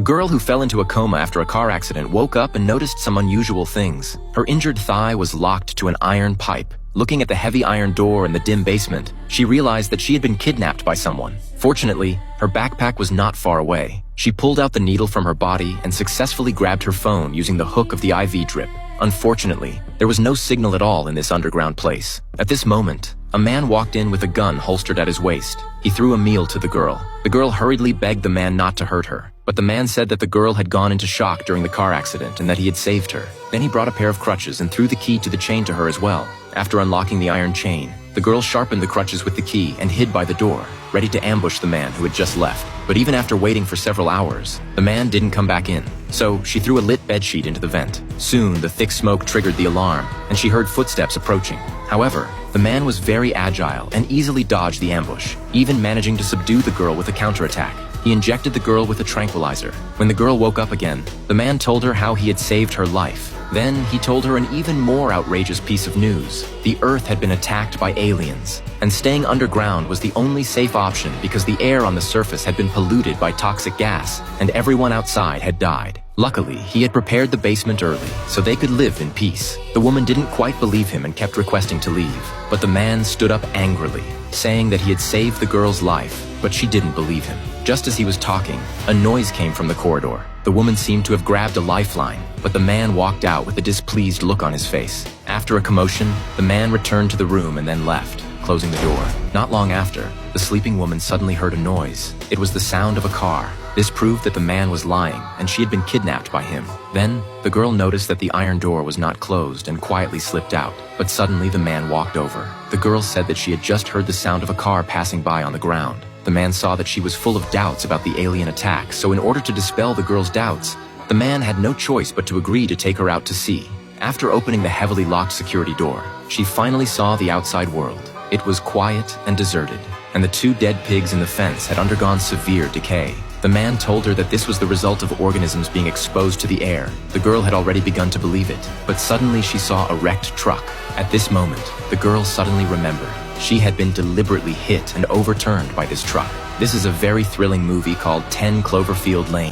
girl who fell into a coma after a car accident woke up and noticed some unusual things. Her injured thigh was locked to an iron pipe. Looking at the heavy iron door in the dim basement, she realized that she had been kidnapped by someone. Fortunately, her backpack was not far away. She pulled out the needle from her body and successfully grabbed her phone using the hook of the IV drip. Unfortunately, there was no signal at all in this underground place. At this moment, a man walked in with a gun holstered at his waist. He threw a meal to the girl. The girl hurriedly begged the man not to hurt her, but the man said that the girl had gone into shock during the car accident and that he had saved her. Then he brought a pair of crutches and threw the key to the chain to her as well. After unlocking the iron chain, the girl sharpened the crutches with the key and hid by the door, ready to ambush the man who had just left. But even after waiting for several hours, the man didn't come back in. So she threw a lit bedsheet into the vent. Soon, the thick smoke triggered the alarm, and she heard footsteps approaching. However, the man was very agile and easily dodged the ambush, even managing to subdue the girl with a counterattack. He injected the girl with a tranquilizer. When the girl woke up again, the man told her how he had saved her life. Then he told her an even more outrageous piece of news. The Earth had been attacked by aliens, and staying underground was the only safe option because the air on the surface had been polluted by toxic gas, and everyone outside had died. Luckily, he had prepared the basement early, so they could live in peace. The woman didn't quite believe him and kept requesting to leave, but the man stood up angrily, saying that he had saved the girl's life, but she didn't believe him. Just as he was talking, a noise came from the corridor. The woman seemed to have grabbed a lifeline, but the man walked out with a displeased look on his face. After a commotion, the man returned to the room and then left, closing the door. Not long after, the sleeping woman suddenly heard a noise. It was the sound of a car. This proved that the man was lying, and she had been kidnapped by him. Then, the girl noticed that the iron door was not closed and quietly slipped out. But suddenly, the man walked over. The girl said that she had just heard the sound of a car passing by on the ground. The man saw that she was full of doubts about the alien attack, so in order to dispel the girl's doubts, the man had no choice but to agree to take her out to sea. After opening the heavily locked security door, she finally saw the outside world. It was quiet and deserted, and the 2 dead pigs in the fence had undergone severe decay. The man told her that this was the result of organisms being exposed to the air. The girl had already begun to believe it, but suddenly she saw a wrecked truck. At this moment, the girl suddenly remembered. She had been deliberately hit and overturned by this truck. This is a very thrilling movie called 10 Cloverfield Lane.